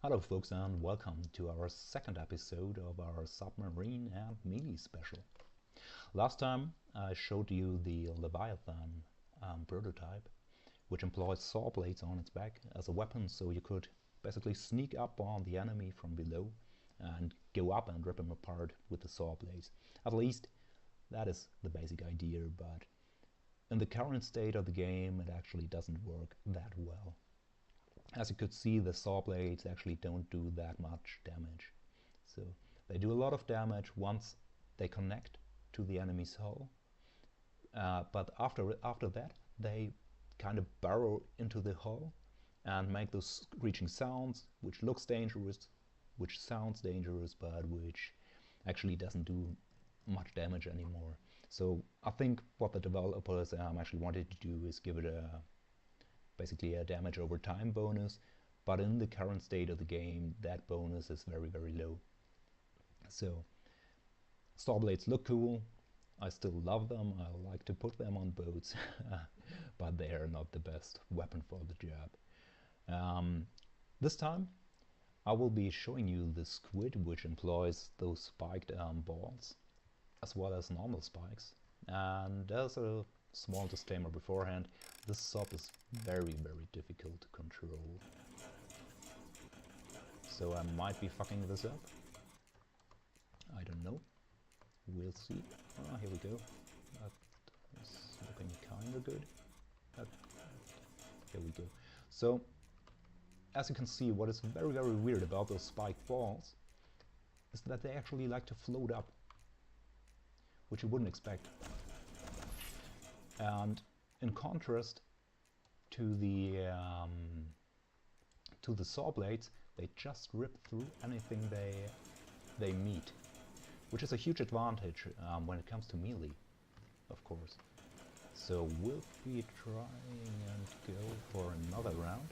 Hello folks and welcome to our second episode of our Submarine and Melee Special. Last time I showed you the Leviathan prototype, which employs saw blades on its back as a weapon, so you could basically sneak up on the enemy from below and go up and rip him apart with the saw blades. At least that is the basic idea, but in the current state of the game it actually doesn't work that well. As you could see, the saw blades actually don't do that much damage. So they do a lot of damage once they connect to the enemy's hull, but after that they kind of burrow into the hull and make those screeching sounds, which looks dangerous, which sounds dangerous, but which actually doesn't do much damage anymore. So I think what the developers actually wanted to do is give it basically a damage over time bonus, but in the current state of the game that bonus is very low. So saw blades look cool, I still love them, I like to put them on boats, but they are not the best weapon for the job. This time I will be showing you the Squid, which employs those spiked balls as well as normal spikes. And there's a small disclaimer beforehand, this sub is very difficult to control. So I might be fucking this up. I don't know. We'll see. Ah, here we go. That is looking kinda good. Here we go. So, as you can see, what is very weird about those spiked balls is that they actually like to float up, which you wouldn't expect. And in contrast to the saw blades, they just rip through anything they meet, which is a huge advantage when it comes to melee, of course. So we'll be trying and go for another round,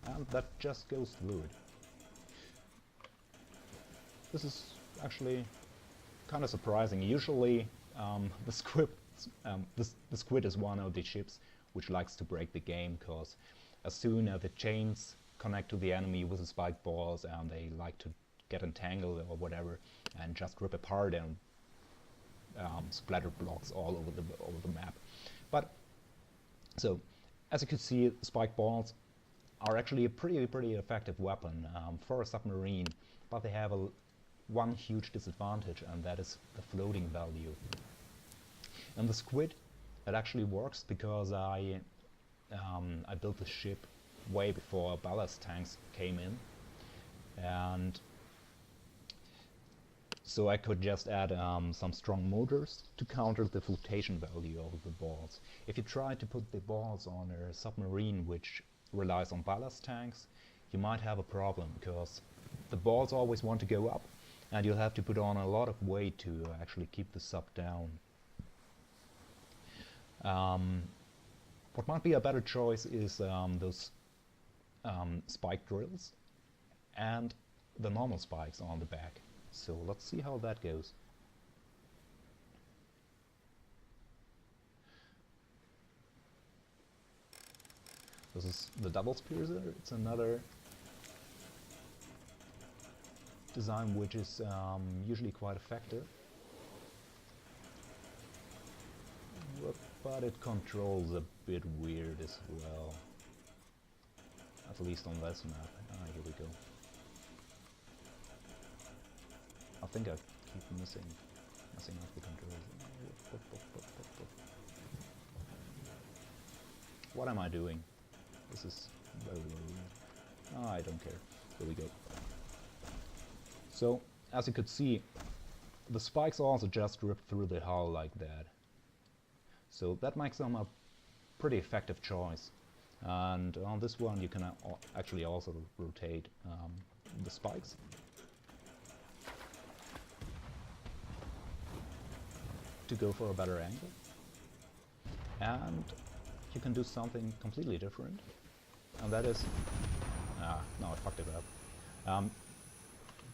and that just goes through it. This is actually kind of surprising. Usually the Squid is one of the ships which likes to break the game, because as soon as the chains connect to the enemy with the spike balls, they like to get entangled or whatever and just rip apart and splatter blocks all over the map. But so as you can see, spike balls are actually a pretty effective weapon for a submarine, but they have one huge disadvantage, and that is the floating value. And the Squid, it actually works because I built the ship way before ballast tanks came in, and so I could just add some strong motors to counter the flotation value of the balls. If you try to put the balls on a submarine which relies on ballast tanks, you might have a problem, because the balls always want to go up and you'll have to put on a lot of weight to actually keep the sub down. What might be a better choice is those spike drills and the normal spikes on the back. So let's see how that goes. This is the double piercer. It's another design which is usually quite effective, but it controls a bit weird as well, at least on this map. Here we go. I think I keep messing up the controls. What am I doing? This is very weird. I don't care. Here we go. So, as you could see, the spikes also just rip through the hull like that. So that makes them a pretty effective choice. And on this one you can actually also rotate the spikes. To go for a better angle. And you can do something completely different. And that is... no, I fucked it up.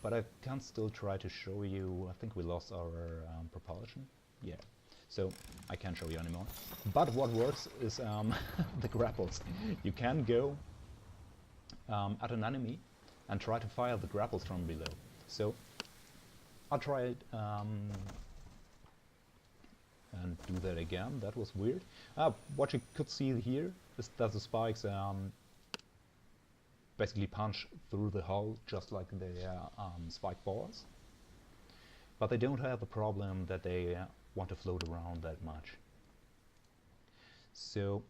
But I can still try to show you. I think we lost our propulsion. Yeah. So I can't show you anymore. But what works is the grapples. You can go at an enemy and try to fire the grapples from below. So I'll try it and do that again. That was weird. What you could see here is that the spikes basically punch through the hull just like the spike balls. But they don't have the problem that they want to float around that much. So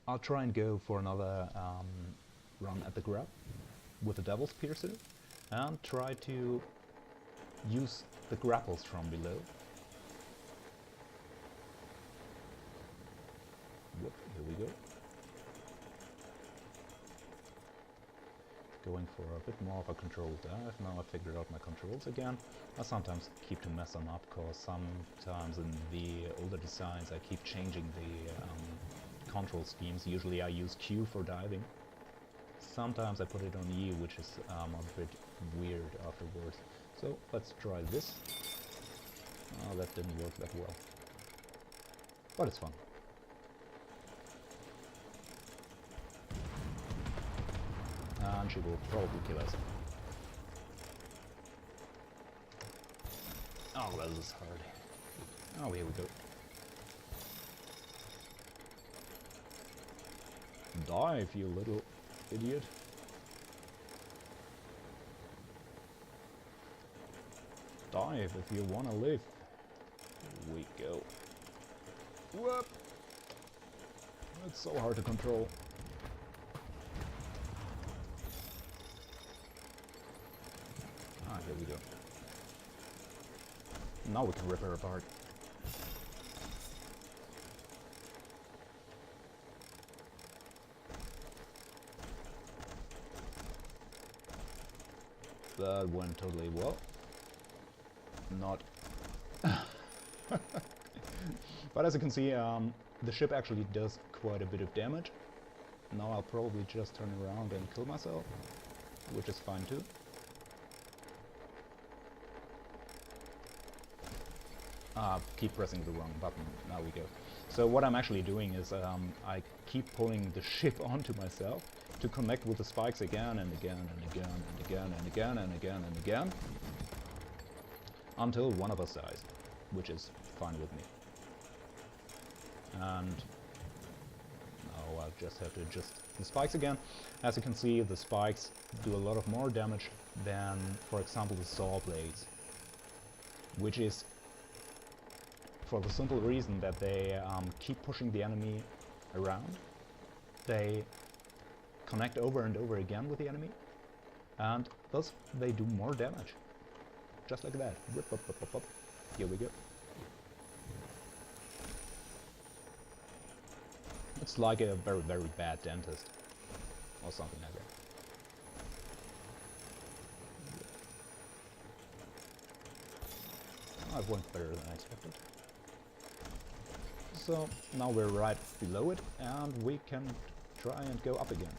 I'll try and go for another run at the grab with the Devil's Piercer and try to use the grapples from below. Whoop, here we go. Going for a bit more of a controlled dive. Now I figured out my controls again. I sometimes keep to mess them up because sometimes in the older designs I keep changing the control schemes. Usually I use Q for diving. Sometimes I put it on E, which is a bit weird afterwards. So let's try this. Oh, that didn't work that well. But it's fun. And she will probably kill us. Oh, this is hard. Oh, here we go. Dive, you little idiot. Dive if you wanna live. Here we go. Whoop! It's so hard to control. Here we go. Now we can rip her apart. That went totally well. Not. But as you can see, the ship actually does quite a bit of damage. Now I'll probably just turn around and kill myself, which is fine too. Keep pressing the wrong button. Now we go. So what I'm actually doing is I keep pulling the ship onto myself to connect with the spikes again and again and again and again and again and again and again until one of us dies, which is fine with me. And now I'll just have to adjust the spikes again. As you can see, the spikes do a lot of more damage than, for example, the saw blades, which is for the simple reason that they keep pushing the enemy around. They connect over and over again with the enemy, and thus they do more damage. Just like that. Rip, up, up, up, up. Here we go. It's like a very, very bad dentist, or something like that. Oh, it went better than I expected. So now we're right below it, and we can try and go up again.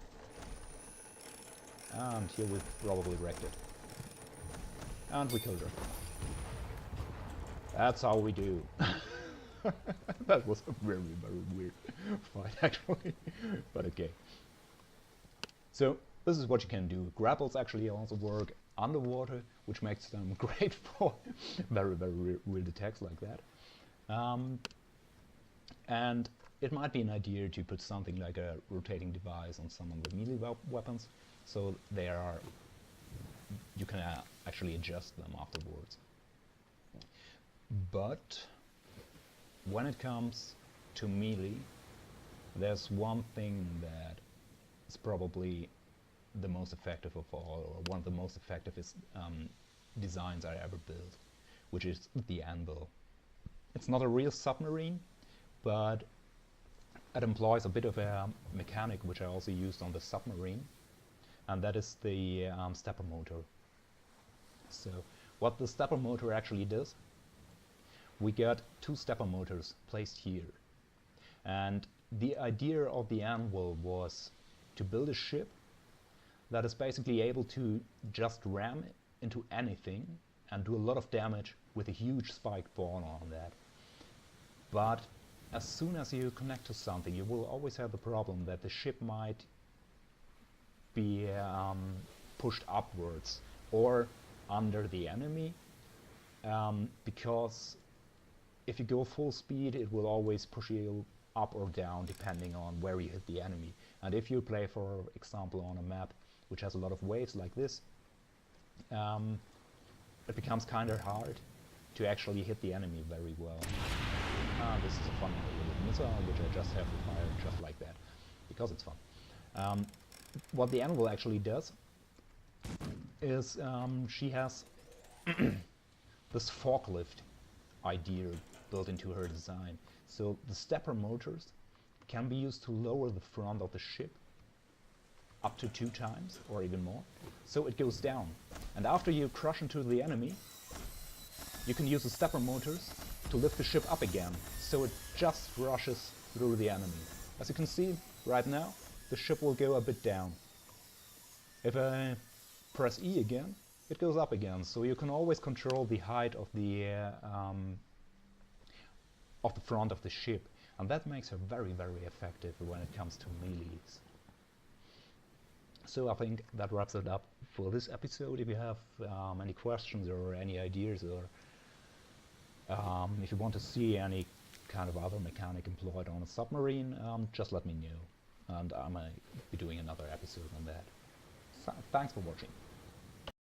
And here we probably wrecked it. And we killed her. That's how we do. That was a very, very weird fight, actually. But okay. So this is what you can do. Grapples actually also work underwater, which makes them great for very, very weird attacks like that. And it might be an idea to put something like a rotating device on some of the melee weapons, so they are, you can actually adjust them afterwards. But when it comes to melee, there's one thing that is probably the most effective of all, or one of the most effective designs I ever built, which is the Anvil. It's not a real submarine, but it employs a bit of a mechanic which I also used on the submarine, and that is the stepper motor. So what the stepper motor actually does, we got two stepper motors placed here, and the idea of the Anvil was to build a ship that is basically able to just ram into anything and do a lot of damage with a huge spiked ball on that. But as soon as you connect to something, you will always have the problem that the ship might be pushed upwards or under the enemy, because if you go full speed it will always push you up or down depending on where you hit the enemy. And if you play, for example, on a map which has a lot of waves like this, it becomes kind of hard to actually hit the enemy very well. This is a funny little missile which I just have to fire just like that, because it's fun. What the Anvil actually does is she has this forklift idea built into her design. So the stepper motors can be used to lower the front of the ship up to 2 times or even more, so it goes down. And after you crush into the enemy, you can use the stepper motors to lift the ship up again, so it just rushes through the enemy. As you can see right now, the ship will go a bit down. If I press E again, it goes up again, so you can always control the height of the front of the ship, and that makes her very, very effective when it comes to melees. So I think that wraps it up for this episode. If you have any questions or any ideas, or if you want to see any kind of other mechanic employed on a submarine, just let me know, and I might be doing another episode on that. So, thanks for watching.